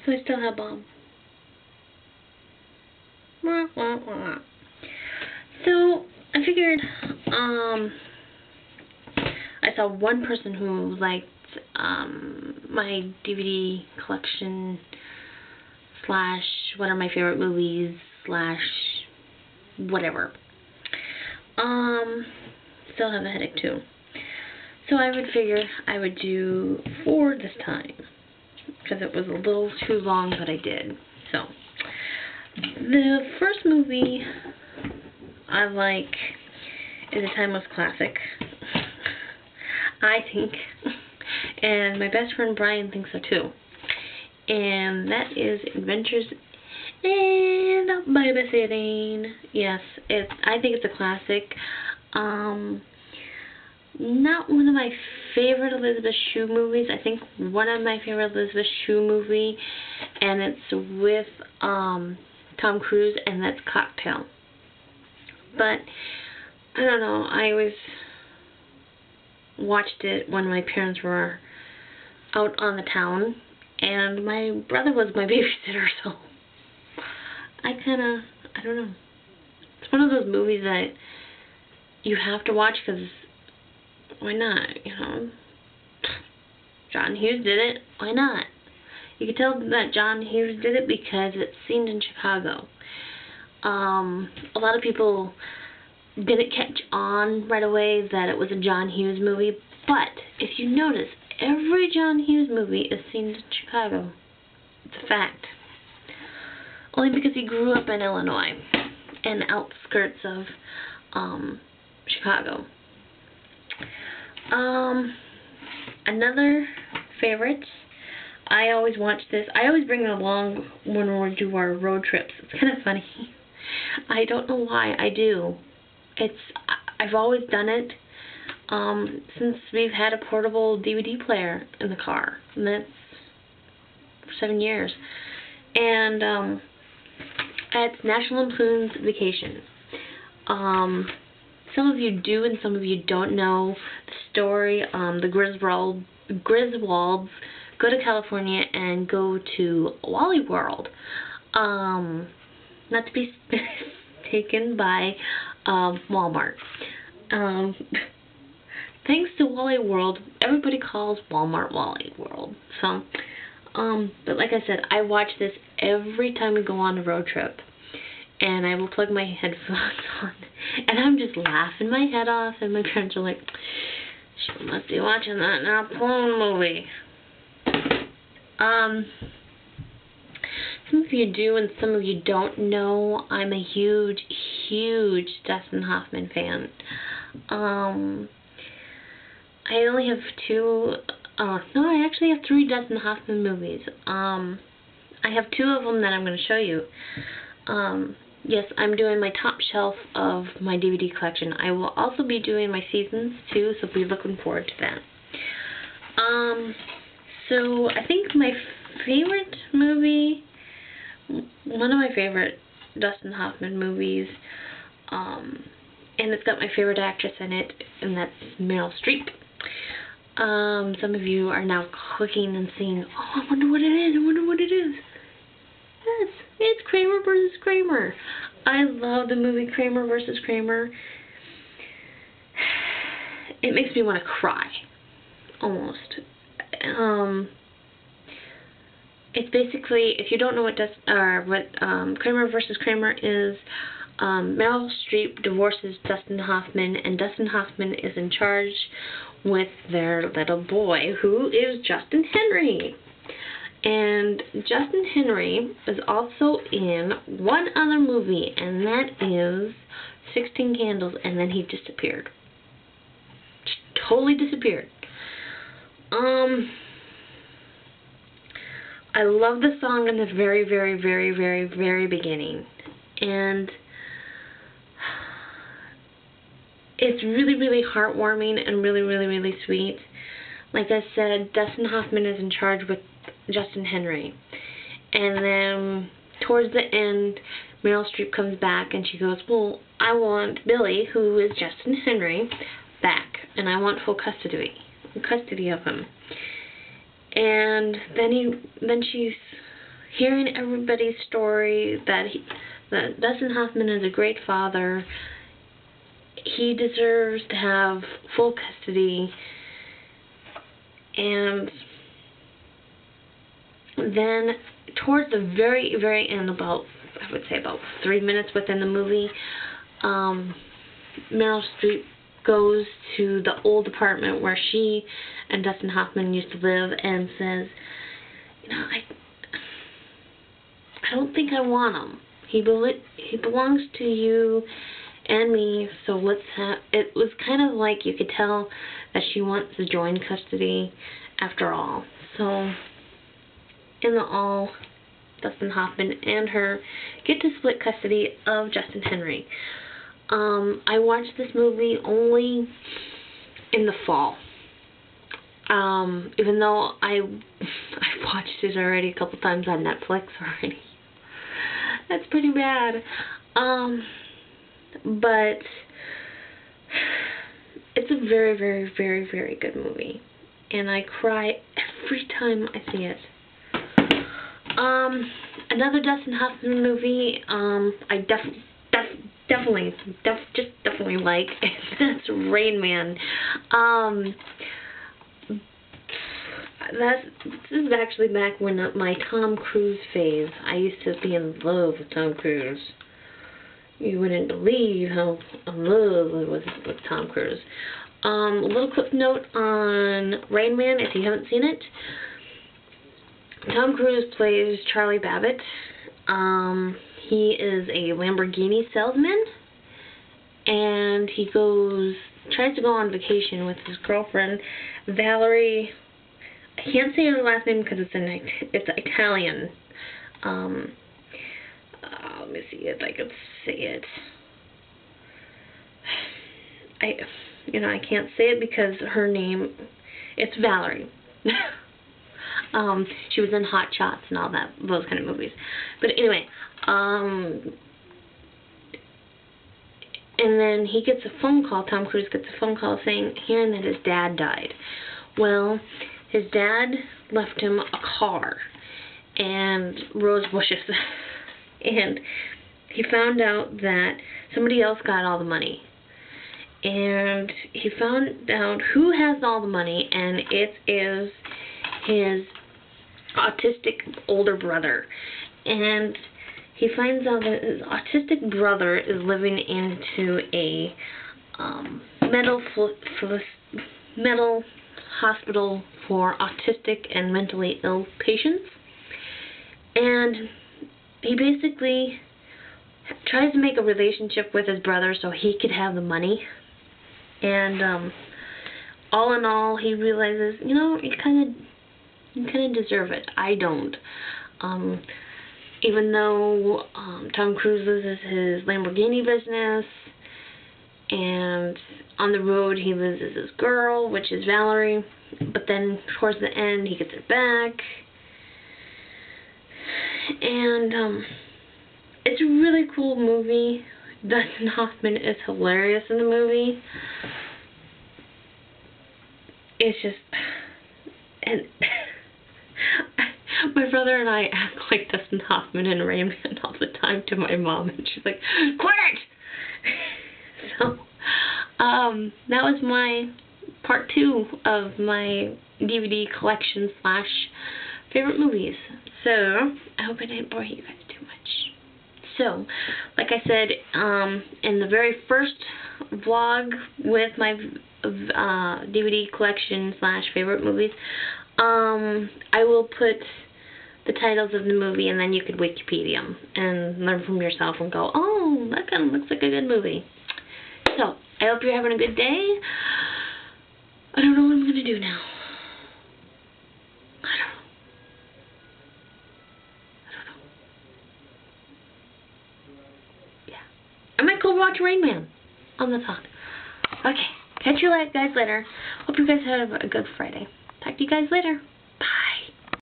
So I still have Bob. Wah, wah, wah. So I figured, I saw one person who liked my DVD collection slash what are my favorite movies slash whatever. Still have a headache too. So I would figure I would do 4 this time because it was a little too long, but I did. So the first movie I like is a timeless classic, I think, and my best friend Brian thinks so too, and that is Adventures in Babysitting. Yes, I think it's a classic. Not one of my favorite Elizabeth Shue movies. I think one of my favorite Elizabeth Shue movie, and it's with Tom Cruise, and that's Cocktail. But I don't know, I always watched it when my parents were out on the town, and my brother was my babysitter, so I don't know. It's one of those movies that you have to watch because why not, you know? John Hughes did it, why not? You can tell that John Hughes did it because it's seen in Chicago. A lot of people didn't catch on right away that it was a John Hughes movie, but if you notice, every John Hughes movie is seen in Chicago. It's a fact. Only because he grew up in Illinois and the outskirts of Chicago. Another favorite, I always watch this. I always bring it along when we do our road trips. It's kind of funny. I don't know why I do. I've always done it since we've had a portable DVD player in the car, and that's for 7 years. And it's National Lampoon's Vacation. Some of you do and some of you don't know the story. The Griswolds go to California and go to Wally World. Not to be taken by Walmart. Thanks to Wally World, everybody calls Walmart Wally World. So, but like I said, I watch this every time we go on a road trip. And I will plug my headphones on. And I'm just laughing my head off. And my parents are like, she must be watching that Lampoon movie. Some of you do and some of you don't know, I'm a huge, huge Dustin Hoffman fan. I only have 2, no, I actually have 3 Dustin Hoffman movies. I have 2 of them that I'm going to show you. Yes, I'm doing my top shelf of my DVD collection. I will also be doing my seasons too, so be looking forward to that. So I think my favorite movie, one of my favorite Dustin Hoffman movies, and it's got my favorite actress in it, and that's Meryl Streep. Some of you are now clicking and seeing, oh, I wonder what it is, I wonder what it is. Yes, it's Kramer versus Kramer. I love the movie Kramer versus Kramer. It makes me want to cry, almost. It's basically, if you don't know what Kramer versus Kramer is, Meryl Streep divorces Dustin Hoffman, and Dustin Hoffman is in charge with their little boy, who is Justin Henry. And Justin Henry is also in one other movie, and that is 16 Candles, and then he disappeared. Just totally disappeared. I love the song in the very, very, very, very, very beginning. And it's really, really heartwarming and really, really, really sweet. Like I said, Dustin Hoffman is in charge with Justin Henry. And then towards the end, Meryl Streep comes back and she goes, well, I want Billy, who is Justin Henry, back. And I want full custody of him. And then hearing everybody's story that Dustin Hoffman is a great father. He deserves to have full custody. And then towards the very, very end, I would say about 3 minutes within the movie, Meryl Streep goes to the old apartment where she and Dustin Hoffman used to live and says, you know, I don't think I want him. He belongs to you and me, so let's have... It was kind of like you could tell that she wants to join custody after all. So, in the all, Dustin Hoffman and her get to split custody of Justin Henry. I watched this movie only in the fall. Even though I watched it already a couple times on Netflix already. That's pretty bad. But it's a very, very, very, very good movie. And I cry every time I see it. Another Dustin Hoffman movie I definitely like, and that's Rain Man. This is actually back when my Tom Cruise phase. I used to be in love with Tom Cruise. You wouldn't believe how in love I was with Tom Cruise. A little quick note on Rain Man, if you haven't seen it. Tom Cruise plays Charlie Babbitt. He is a Lamborghini salesman, and he tries to go on vacation with his girlfriend, Valerie. I can't say her last name because it's Italian. Let me see if I can say it. I can't say it because her name, it's Valerie. She was in Hot Shots and all those kind of movies. But anyway, and then he gets a phone call, Tom Cruise gets a phone call hearing that his dad died. Well, his dad left him a car and rose bushes. And he found out that somebody else got all the money. And he found out who has all the money, and it is his autistic older brother. And he finds out that his autistic brother is living into a mental hospital for autistic and mentally ill patients. And he basically tries to make a relationship with his brother so he could have the money. And all in all, he realizes, you kind of deserve it. I don't. Even though Tom Cruise loses his Lamborghini business, and on the road he loses his girl, which is Valerie, but then towards the end he gets her back. And it's a really cool movie. Dustin Hoffman is hilarious in the movie. It's just, and my brother and I act like Dustin Hoffman and Rain Man all the time to my mom, and she's like, quit! So, that was my part 2 of my DVD collection / favorite movies. So, I hope I didn't bore you guys too much. So, like I said, in the very first vlog with my DVD collection / favorite movies, I will put the titles of the movie, and then you could Wikipedia them and learn from yourself and go, oh, that kind of looks like a good movie. So, I hope you're having a good day. I don't know what I'm going to do now. I don't know. Yeah. I might go watch Rain Man on the talk. Okay. Catch you guys later. Hope you guys have a good Friday. Talk to you guys later.